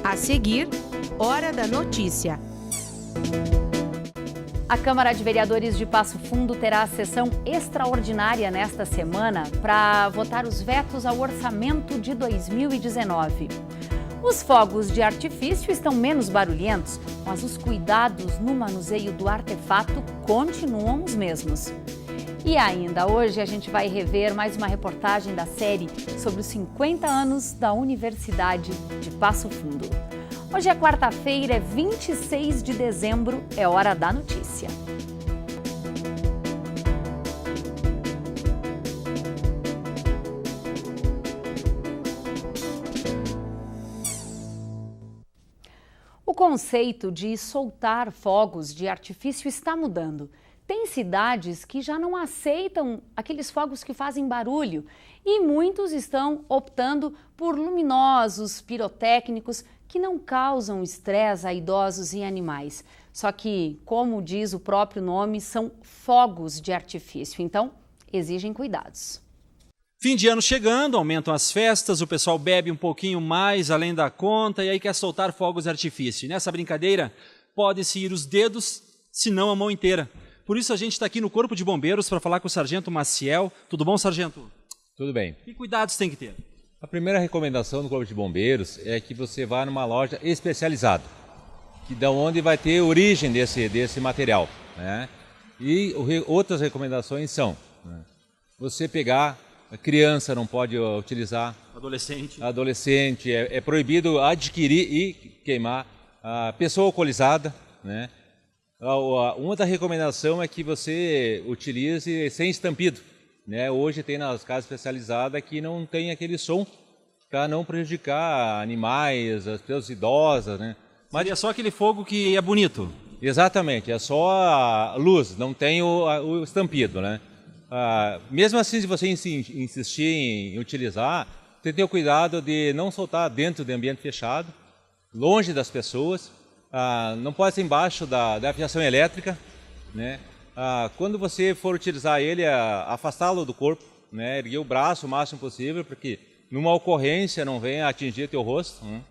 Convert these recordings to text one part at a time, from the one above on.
A seguir, Hora da Notícia. A Câmara de Vereadores de Passo Fundo terá sessão extraordinária nesta semana para votar os vetos ao orçamento de 2019. Os fogos de artifício estão menos barulhentos, mas os cuidados no manuseio do artefato continuam os mesmos. E ainda hoje a gente vai rever mais uma reportagem da série sobre os 50 anos da Universidade de Passo Fundo. Hoje é quarta-feira, é 26 de dezembro, é hora da notícia. O conceito de soltar fogos de artifício está mudando. Tem cidades que já não aceitam aqueles fogos que fazem barulho e muitos estão optando por luminosos, pirotécnicos, que não causam estresse a idosos e animais. Só que, como diz o próprio nome, são fogos de artifício, então exigem cuidados. Fim de ano chegando, aumentam as festas, o pessoal bebe um pouquinho mais além da conta e aí quer soltar fogos de artifício. E nessa brincadeira pode-se ir os dedos, se não a mão inteira. Por isso a gente está aqui no Corpo de Bombeiros para falar com o Sargento Maciel. Tudo bom, Sargento? Tudo bem. Que cuidados tem que ter? A primeira recomendação do Corpo de Bombeiros é que você vá numa loja especializada, que da onde vai ter origem desse material, né? E outras recomendações são, né, você pegar, a criança não pode utilizar, adolescente é proibido adquirir e queimar, a pessoa alcoolizada, né? Uma da recomendação é que você utilize sem estampido, né? Hoje tem nas casas especializadas que não tem aquele som para não prejudicar animais, as pessoas idosas, né? Mas é só aquele fogo que é bonito? Exatamente, é só a luz, não tem o estampido, né? Mesmo assim, se você insistir em utilizar, você tem que ter o cuidado de não soltar dentro do ambiente fechado, longe das pessoas. Não pode ser embaixo da fiação elétrica, né? Quando você for utilizar ele, afastá-lo do corpo, né? Erguer o braço o máximo possível, porque numa ocorrência não venha atingir teu rosto. Né?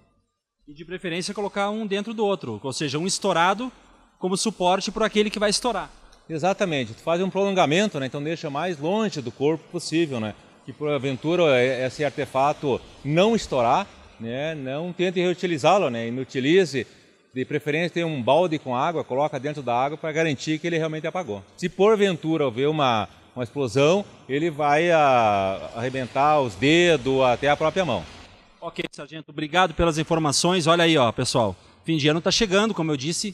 E de preferência colocar um dentro do outro, ou seja, um estourado como suporte para aquele que vai estourar. Exatamente, tu faz um prolongamento, né? Então deixa mais longe do corpo possível, né? Que porventura esse artefato não estourar, né? Não tente reutilizá-lo, né? Inutilize. De preferência tem um balde com água, coloca dentro da água para garantir que ele realmente apagou. Se porventura houver uma explosão, ele vai arrebentar os dedos até a própria mão. Ok, sargento, obrigado pelas informações. Olha aí, ó, pessoal, fim de ano está chegando, como eu disse.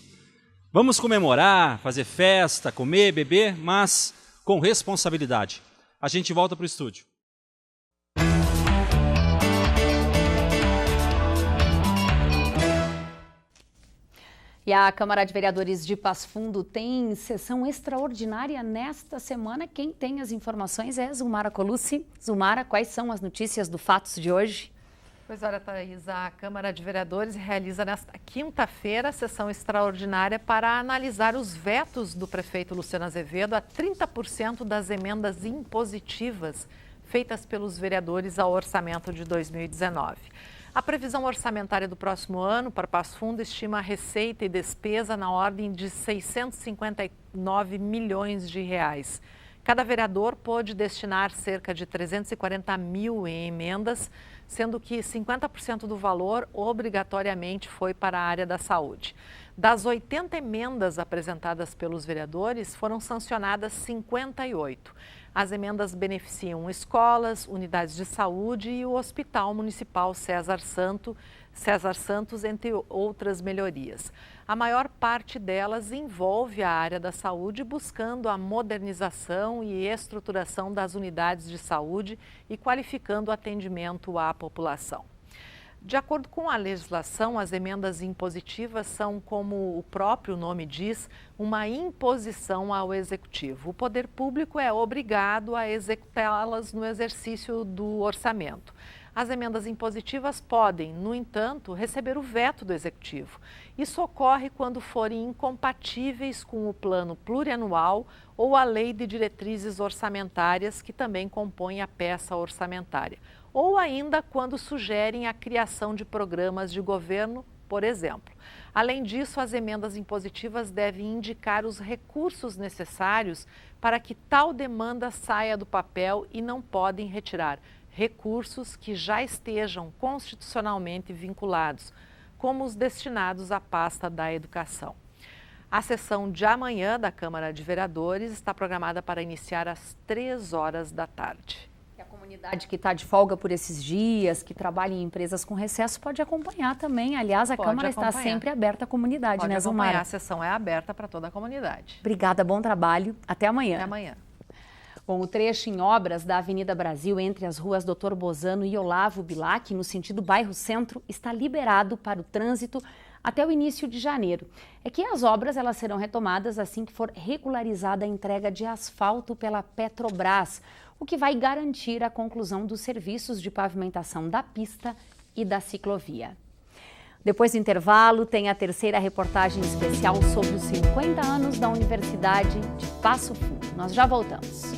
Vamos comemorar, fazer festa, comer, beber, mas com responsabilidade. A gente volta para o estúdio. E a Câmara de Vereadores de Passo Fundo tem sessão extraordinária nesta semana. Quem tem as informações é Zumara Colucci. Zumara, quais são as notícias do Fatos de hoje? Pois olha, Thaís, a Câmara de Vereadores realiza nesta quinta-feira a sessão extraordinária para analisar os vetos do prefeito Luciano Azevedo a 30% das emendas impositivas feitas pelos vereadores ao orçamento de 2019. A previsão orçamentária do próximo ano para Passo Fundo estima receita e despesa na ordem de 659 milhões de reais. Cada vereador pôde destinar cerca de 340 mil em emendas, sendo que 50% do valor obrigatoriamente foi para a área da saúde. Das 80 emendas apresentadas pelos vereadores, foram sancionadas 58. As emendas beneficiam escolas, unidades de saúde e o Hospital Municipal César Santos, entre outras melhorias. A maior parte delas envolve a área da saúde, buscando a modernização e estruturação das unidades de saúde e qualificando o atendimento à população. De acordo com a legislação, as emendas impositivas são, como o próprio nome diz, uma imposição ao Executivo. O poder público é obrigado a executá-las no exercício do orçamento. As emendas impositivas podem, no entanto, receber o veto do Executivo. Isso ocorre quando forem incompatíveis com o plano plurianual ou a lei de diretrizes orçamentárias, que também compõe a peça orçamentária, ou ainda quando sugerem a criação de programas de governo, por exemplo. Além disso, as emendas impositivas devem indicar os recursos necessários para que tal demanda saia do papel e não podem retirar recursos que já estejam constitucionalmente vinculados, como os destinados à pasta da educação. A sessão de amanhã da Câmara de Vereadores está programada para iniciar às 15h. E a comunidade que está de folga por esses dias, que trabalha em empresas com recesso, pode acompanhar também. Aliás, a Câmara está sempre aberta à comunidade, né, Zilmara? A sessão é aberta para toda a comunidade. Obrigada, bom trabalho. Até amanhã. Até amanhã. Bom, o trecho em obras da Avenida Brasil entre as ruas Dr. Bozano e Olavo Bilac, no sentido bairro Centro, está liberado para o trânsito até o início de janeiro. É que as obras elas serão retomadas assim que for regularizada a entrega de asfalto pela Petrobras, o que vai garantir a conclusão dos serviços de pavimentação da pista e da ciclovia. Depois do intervalo, tem a terceira reportagem especial sobre os 50 anos da Universidade de Passo Fundo. Nós já voltamos.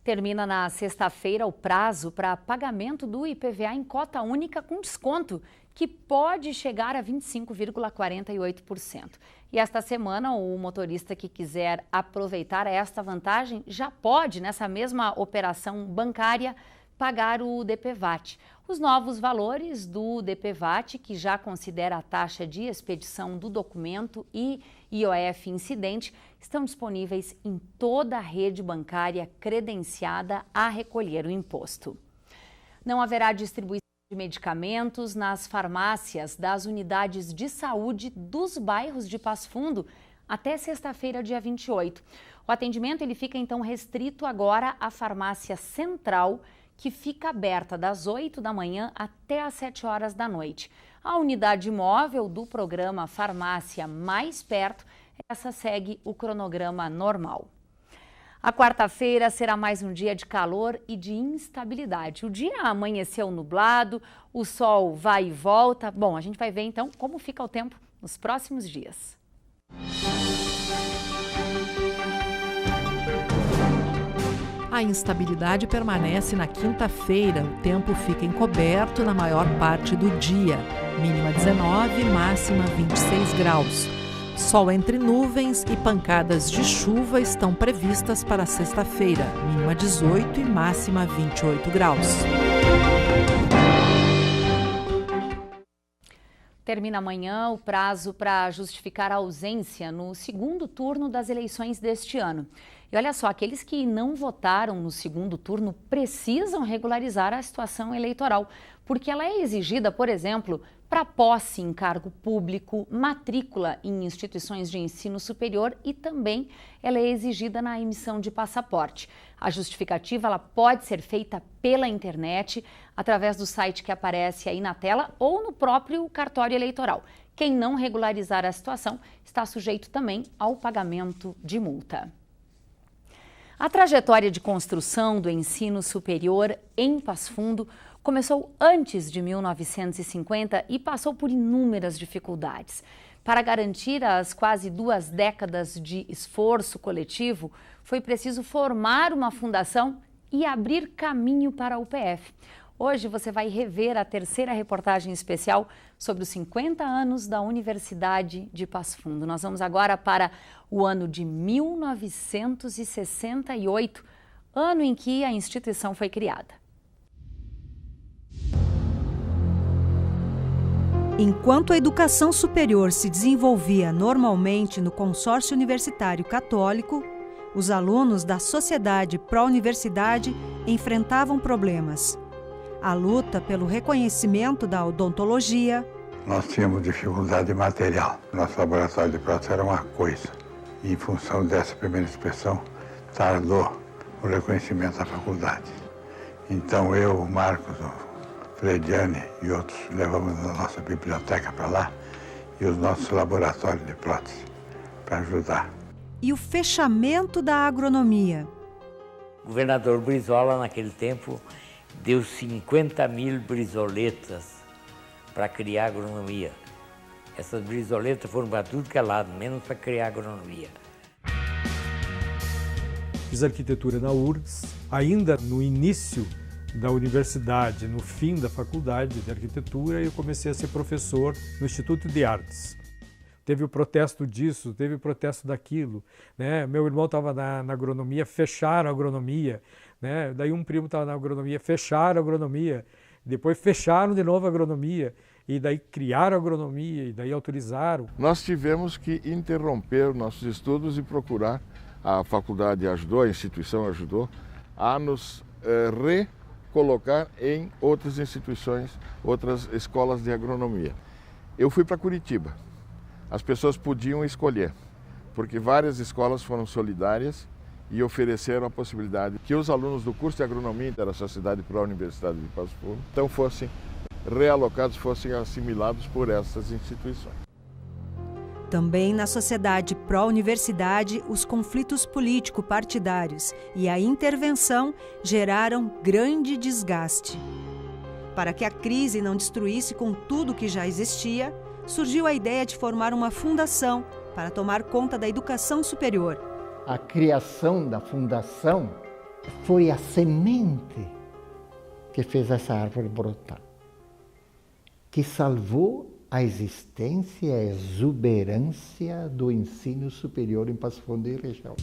Termina na sexta-feira o prazo para pagamento do IPVA em cota única com desconto, que pode chegar a 25,48%. E esta semana, o motorista que quiser aproveitar esta vantagem já pode, nessa mesma operação bancária, pagar o DPVAT. Os novos valores do DPVAT, que já considera a taxa de expedição do documento e IOF incidente, estão disponíveis em toda a rede bancária credenciada a recolher o imposto. Não haverá distribuição de medicamentos nas farmácias das unidades de saúde dos bairros de Passo Fundo até sexta-feira, dia 28. O atendimento ele fica então restrito agora à farmácia central, que fica aberta das 8 da manhã até às 7 horas da noite. A unidade móvel do programa Farmácia Mais Perto, essa segue o cronograma normal. A quarta-feira será mais um dia de calor e de instabilidade. O dia amanheceu nublado, o sol vai e volta. Bom, a gente vai ver então como fica o tempo nos próximos dias. A instabilidade permanece na quinta-feira. O tempo fica encoberto na maior parte do dia. Mínima 19, máxima 26 graus. Sol entre nuvens e pancadas de chuva estão previstas para sexta-feira. Mínima 18 e máxima 28 graus. Termina amanhã o prazo para justificar a ausência no segundo turno das eleições deste ano. E olha só, aqueles que não votaram no segundo turno precisam regularizar a situação eleitoral, porque ela é exigida, por exemplo, para posse em cargo público, matrícula em instituições de ensino superior e também ela é exigida na emissão de passaporte. A justificativa ela pode ser feita pela internet, através do site que aparece aí na tela ou no próprio cartório eleitoral. Quem não regularizar a situação está sujeito também ao pagamento de multa. A trajetória de construção do ensino superior em Passo Fundo começou antes de 1950 e passou por inúmeras dificuldades. Para garantir as quase 2 décadas de esforço coletivo, foi preciso formar uma fundação e abrir caminho para a UPF. Hoje você vai rever a terceira reportagem especial sobre os 50 anos da Universidade de Passo Fundo. Nós vamos agora para o ano de 1968, ano em que a instituição foi criada. Enquanto a educação superior se desenvolvia normalmente no Consórcio Universitário Católico, os alunos da Sociedade Pró-Universidade enfrentavam problemas. A luta pelo reconhecimento da odontologia. Nós tínhamos dificuldade material. Nosso laboratório de prótese era uma coisa. E em função dessa primeira inspeção, tardou o reconhecimento da faculdade. Então eu, o Marcos, o Frediane e outros levamos a nossa biblioteca para lá e os nossos laboratórios de prótese para ajudar. E o fechamento da agronomia. O governador Brizola, naquele tempo, deu 50.000 brisoletas para criar agronomia. Essas brisoletas foram para tudo que é lado, menos para criar agronomia. Fiz arquitetura na URGS, ainda no início da universidade, no fim da faculdade de arquitetura, eu comecei a ser professor no Instituto de Artes. Teve o protesto disso, teve o protesto daquilo, né? Meu irmão estava na agronomia, fecharam a agronomia, né? Daí um primo estava na agronomia, fecharam a agronomia, depois fecharam de novo a agronomia, e daí criaram a agronomia, e daí autorizaram. Nós tivemos que interromper nossos estudos e procurar, a faculdade ajudou, a instituição ajudou, a nos recolocar em outras instituições, outras escolas de agronomia. Eu fui para Curitiba. As pessoas podiam escolher, porque várias escolas foram solidárias e ofereceram a possibilidade que os alunos do curso de agronomia da Sociedade Pró-Universidade de Passo Fundo então fossem realocados, fossem assimilados por essas instituições. Também na Sociedade Pró-Universidade, os conflitos político-partidários e a intervenção geraram grande desgaste. Para que a crise não destruísse com tudo que já existia, surgiu a ideia de formar uma fundação para tomar conta da educação superior. A criação da fundação foi a semente que fez essa árvore brotar, que salvou a existência e a exuberância do ensino superior em Passo Fundo e região.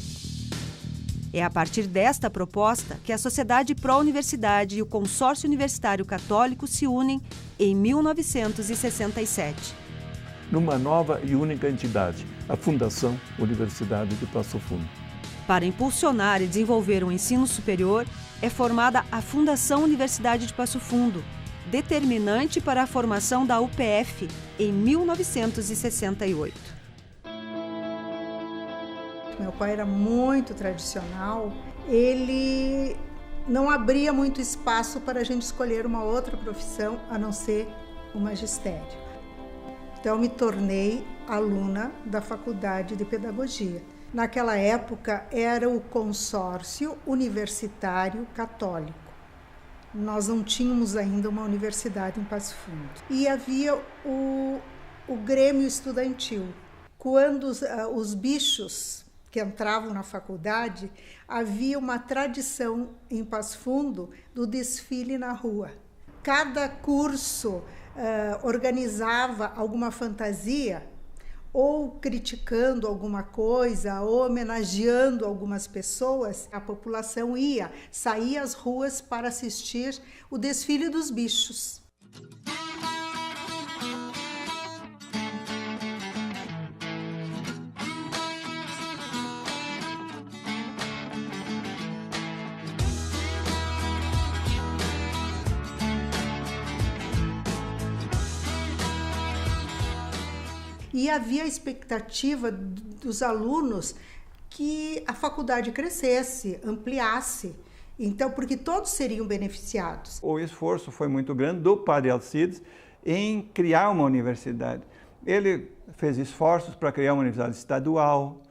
É a partir desta proposta que a Sociedade Pró-Universidade e o Consórcio Universitário Católico se unem em 1967. Numa nova e única entidade, a Fundação Universidade de Passo Fundo. Para impulsionar e desenvolver o ensino superior, é formada a Fundação Universidade de Passo Fundo, determinante para a formação da UPF em 1968. Meu pai era muito tradicional, ele não abria muito espaço para a gente escolher uma outra profissão a não ser o magistério. Então, eu me tornei aluna da Faculdade de Pedagogia. Naquela época, era o Consórcio Universitário Católico. Nós não tínhamos ainda uma universidade em Passo Fundo. E havia o Grêmio Estudantil. Quando os bichos que entravam na faculdade, havia uma tradição em Passo Fundo do desfile na rua. Cada curso organizava alguma fantasia, ou criticando alguma coisa, ou homenageando algumas pessoas. A população saía às ruas para assistir o desfile dos bichos. E havia a expectativa dos alunos que a faculdade crescesse, ampliasse, então, porque todos seriam beneficiados. O esforço foi muito grande do padre Alcides em criar uma universidade. Ele fez esforços para criar uma universidade estadual.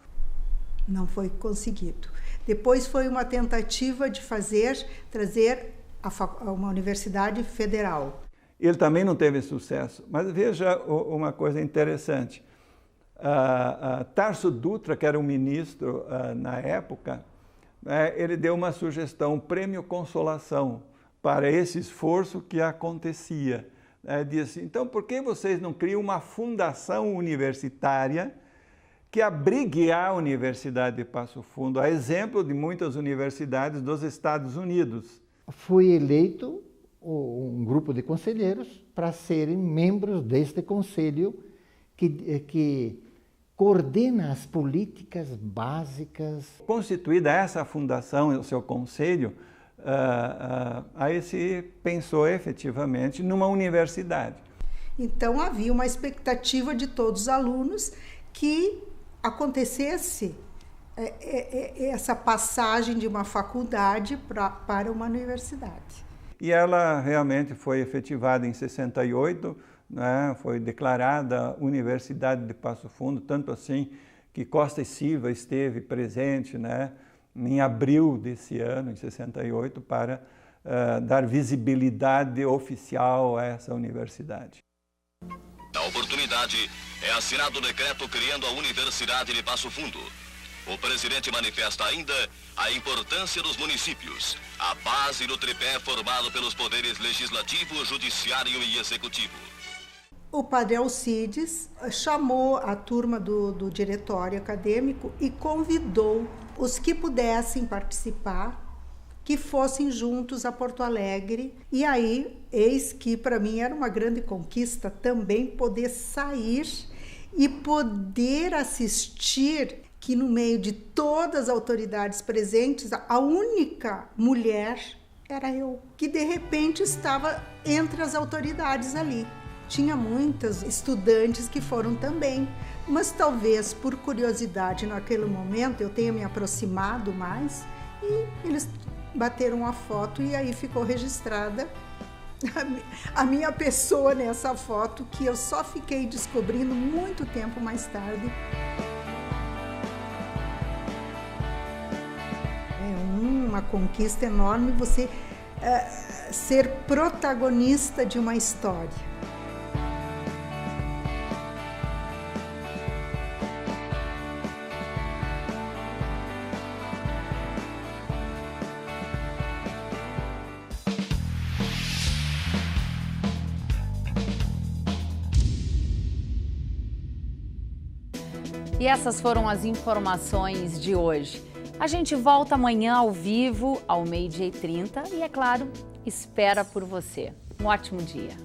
Não foi conseguido. Depois foi uma tentativa de trazer uma universidade federal. Ele também não teve sucesso, mas veja uma coisa interessante. Tarso Dutra, que era um ministro na época, ele deu uma sugestão, prêmio consolação, para esse esforço que acontecia. Disse, então, por que vocês não criam uma fundação universitária que abrigue a Universidade de Passo Fundo, a exemplo de muitas universidades dos Estados Unidos? Fui eleito um grupo de conselheiros para serem membros deste conselho que coordena as políticas básicas. Constituída essa fundação, o seu conselho, aí se pensou efetivamente numa universidade. Então havia uma expectativa de todos os alunos que acontecesse essa passagem de uma faculdade para uma universidade. E ela realmente foi efetivada em 68, né? Foi declarada Universidade de Passo Fundo, tanto assim que Costa e Silva esteve presente, né? em abril desse ano, em 68, para dar visibilidade oficial a essa universidade. Na oportunidade, é assinado o decreto criando a Universidade de Passo Fundo. O presidente manifesta ainda a importância dos municípios, a base do tripé formado pelos poderes legislativo, judiciário e executivo. O padre Alcides chamou a turma do diretório acadêmico e convidou os que pudessem participar, que fossem juntos a Porto Alegre. E aí, eis que para mim era uma grande conquista também poder sair e poder assistir que no meio de todas as autoridades presentes, a única mulher era eu, que de repente estava entre as autoridades ali. Tinha muitas estudantes que foram também, mas talvez por curiosidade naquele momento eu tenha me aproximado mais e eles bateram a foto e aí ficou registrada a minha pessoa nessa foto, que eu só fiquei descobrindo muito tempo mais tarde. É uma conquista enorme você ser protagonista de uma história. E essas foram as informações de hoje. A gente volta amanhã ao vivo, ao 12h30 e, é claro, espera por você. Um ótimo dia.